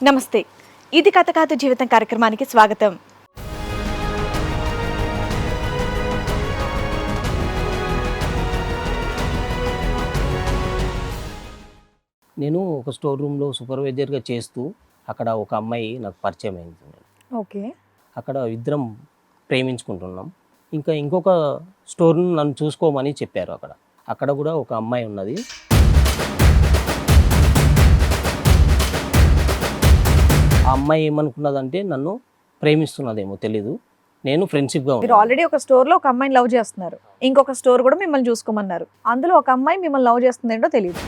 నమస్తే, ఇది కథ కాదు జీవితం కార్యక్రమానికి స్వాగతం. నేను ఒక స్టోర్ రూమ్లో సూపర్వైజర్గా చేస్తూ అక్కడ ఒక అమ్మాయి నాకు పరిచయం అయింది. ఓకే, అక్కడ ఇద్దరం ప్రేమించుకుంటున్నాం. ఇంకొక స్టోర్ నన్ను చూసుకోమని చెప్పారు. అక్కడ కూడా ఒక అమ్మాయి ఉన్నది. ఆ అమ్మాయి ఏమనుకున్నదంటే నన్ను ప్రేమిస్తున్నదేమో తెలీదు. నేను ఫ్రెండ్షిప్గా మీరు ఆల్రెడీ ఒక స్టోర్ లో ఒక అమ్మాయిని లవ్ చేస్తున్నారు, ఇంకొక స్టోర్ కూడా మిమ్మల్ని చూసుకోమన్నారు. అందులో ఒక అమ్మాయి మిమ్మల్ని లవ్ చేస్తుంది ఏంటో తెలియదు.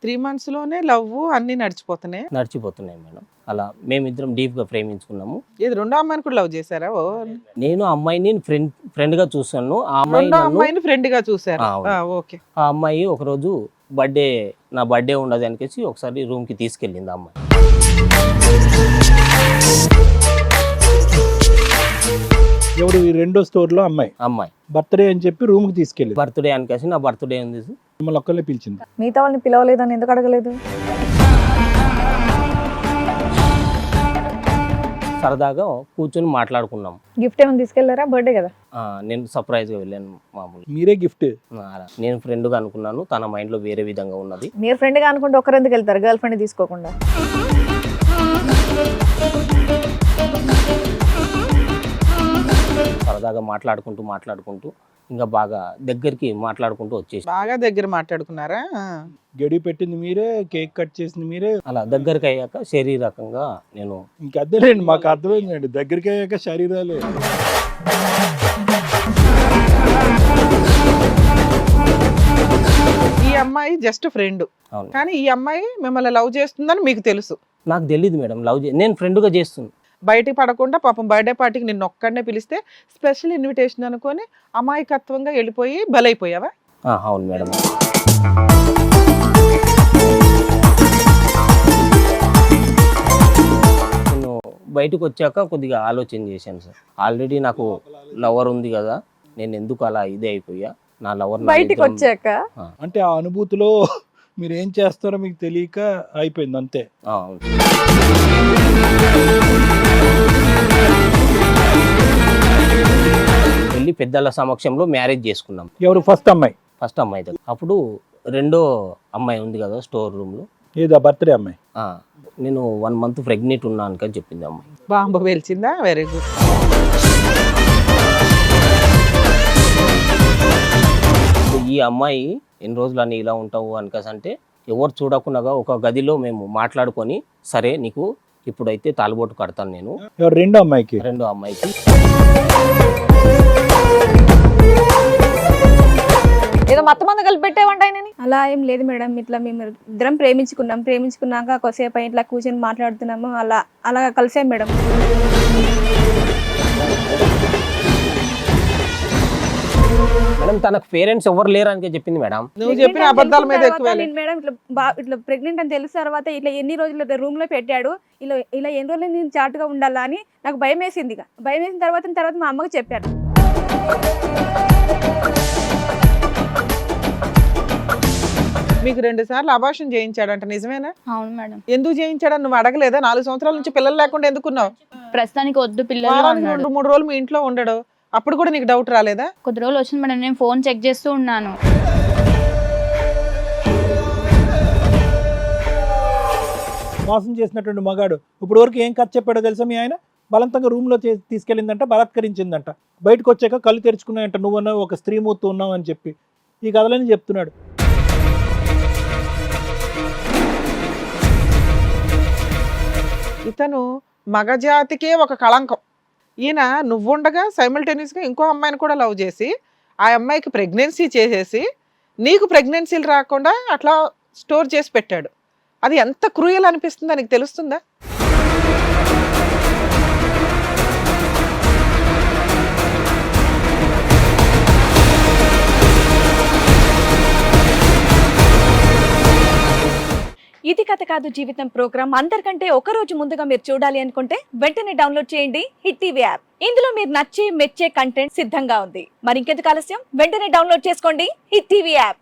3 months లోనే లవ్ అన్ని నడిచిపోతున్నాయి మేడం. అలా మేమిద్దరం డీప్గా ప్రేమించుకున్నాము. ఇది రెండో అమ్మాయిని కూడా లవ్ చేశారా? ఓ, నేను ఆ అమ్మాయిని ఫ్రెండ్గా చూసాను. ఆ రెండో అమ్మాయి అమ్మాయిని ఫ్రెండ్ గా చూసారు. ఓకే. ఆ అమ్మాయి ఒకరోజు నా బర్త్డే ఉండదు అనికేసి ఒకసారి రూమ్కి తీసుకెళ్ళింది ఆ అమ్మాయి. ఎవడు ఈ రెండో స్టోర్ లో అమ్మాయి బర్త్డే అని చెప్పి రూమ్ కి తీసుకెళ్ళి బర్త్డే అనికేసి నా బర్త్డే ఉంది మిమ్మల్ని ఒక్కళ్ళే పిలిచింది. మిగతా వాళ్ళని పిలవలేదని ఎందుకు అడగలేదు? సరదాగా కూర్చొని మాట్లాడుకున్నాం. గిఫ్ట్ ఏమైనా తీసుకెళ్లారా? బర్త్డే కదా. నేను సర్ప్రైజ్గా వెళ్ళాను. మామూలు మీరే గిఫ్ట్. నేను ఫ్రెండ్గా అనుకున్నాను, తన మైండ్లో వేరే విధంగా ఉన్నది. మీరు ఫ్రెండ్ గా అనుకుంటే ఒకరెందుకు వెళ్తారు గర్ల్ ఫ్రెండ్ తీసుకోకుండా? సరదాగా మాట్లాడుకుంటూ ఇంకా బాగా దగ్గరికి మాట్లాడుకుంటూ వచ్చేసి బాగా దగ్గర మాట్లాడుకున్నారా? గడి పెట్టింది మీరే, కేక్ కట్ చేసింది మీరే. అలా దగ్గరికి అయ్యాక శరీరకంగా నేను ఇంకా అర్థలేండి, మాకు అర్థమైందండి. దగ్గరికి అయ్యాక శరీరాలే. ఈ అమ్మాయి జస్ట్ ఫ్రెండ్, కానీ ఈ అమ్మాయి మిమ్మల్ని లవ్ చేస్తుందని మీకు తెలుసు? నాకు తెలియదు మేడం. నేను ఫ్రెండ్గా చేస్తున్నాను. బయటికి పడకుండా పాపం బర్త్డే పార్టీకి నిన్ను ఒక్కడనే పిలిస్తే స్పెషల్ ఇన్విటేషన్ అనుకొని అమాయకత్వంగా వెళ్ళిపోయి బలైపోయావా? అవును మేడం. నేను బయటకు వచ్చాక కొద్దిగా ఆలోచన చేశాను సార్. ఆల్రెడీ నాకు లవర్ ఉంది కదా, నేను ఎందుకు అలా ఇదే అయిపోయా. నా లవర్ బయటికి వచ్చాక అంటే ఆ అనుభూతిలో మీరు ఏం చేస్తారో మీకు తెలియక అయిపోయింది అంతే. వెళ్ళి పెద్దల సమక్షంలో మ్యారేజ్ చేసుకున్నాం. ఎవరు? ఫస్ట్ అమ్మాయి దగ్గర. అప్పుడు రెండో అమ్మాయి ఉంది కదా స్టోర్ రూమ్లో, ఏదా బర్త్డే అమ్మాయి. నేను 1 month ప్రెగ్నెంట్ ఉన్నాను అని చెప్పింది అమ్మాయి. బాంబు పేల్చిందా? Very good. ఈ అమ్మాయి ఎన్ని రోజులు అని ఇలా ఉంటావు అనుకసంటే ఎవరు చూడకుండా ఒక గదిలో మేము మాట్లాడుకొని, సరే నీకు ఇప్పుడైతే తాలిబొట్టు కడతాను నేను. ఎవరు? రెండో అమ్మాయికి. రెండో అమ్మాయికి. ఏదో మొత్తం మంది కలిపి పెట్టేవంట ఆయనని. అలా ఏం లేదు మేడం, ఇట్లా మేము ఇద్దరం ప్రేమించుకున్నాక కొద్దిసేపు ఇట్లా కూర్చొని మాట్లాడుతున్నాము, అలా కలిసాం మేడం. మేడం తనకు పేరెంట్స్ ఎవరు లేరు అని చెప్పింది మేడం. నువ్వు చెప్పిన అబద్ధాల మీద ఎక్కువ మేడం ఇట్లా ప్రెగ్నెంట్ అని తెలిసిన తర్వాత ఇట్లా ఎన్ని రోజులు రూమ్ లో పెట్టాడు, ఇలా ఎన్ని రోజులు నేను చాటుగా ఉండాలా అని నాకు భయం వేసింది. భయం వేసిన తర్వాత మా అమ్మకి చెప్పాను. మీకు 2 సార్లు అబార్షన్ చేయించాడంట, నిజమేనా? అవును మేడం. ఎందుకు చేయించాడని నువ్వు అడగలేదా? 4 సంవత్సరాల నుంచి పిల్లలు లేకుండా ఎందుకున్నావు? ప్రస్తుతానికి వద్దు పిల్లలు. 2-3 రోజులు మీ ఇంట్లో ఉండడు, అప్పుడు కూడా నీకు డౌట్ రాలేదా? కొద్ది రోజులు వచ్చింది మేడం, నేను ఫోన్ చెక్ చేస్తూ ఉన్నాను. మోసం చేసినటువంటి మగాడు ఇప్పుడు వరకు ఏం కథ చెప్పాడో తెలుసా మీ ఆయన? బలవంతంగా రూమ్ లో తీసుకెళ్ళిందంట, బలాత్కరించిందంట. బయటకు వచ్చాక కళ్ళు తెరుచుకున్నాయంట, నువ్వన్నా ఒక స్త్రీమూర్తి ఉన్నావు అని చెప్పి ఈ కథలని చెప్తున్నాడు. ఇతను మగజాతికే ఒక కళంకం. ఈయన నువ్వుండగా సైమల్టేనియస్గా ఇంకో అమ్మాయిని కూడా లవ్ చేసి ఆ అమ్మాయికి ప్రెగ్నెన్సీ చేసేసి నీకు ప్రెగ్నెన్సీలు రాకుండా అట్లా స్టోర్ చేసి పెట్టాడు. అది ఎంత క్రూయల్ అనిపిస్తుందో నీకు తెలుస్తుందా? ఇది కథ కాదు జీవితం ప్రోగ్రామ్ అందరికంటే ఒక రోజు ముందుగా మీరు చూడాలి అనుకుంటే వెంటనే డౌన్లోడ్ చేయండి హిట్ టీవీ యాప్. ఇందులో మీరు నచ్చే మెచ్చే కంటెంట్ సిద్ధంగా ఉంది. మరి ఇంకెందుకు ఆలస్యం, వెంటనే డౌన్లోడ్ చేసుకోండి హిట్ టీవీ యాప్.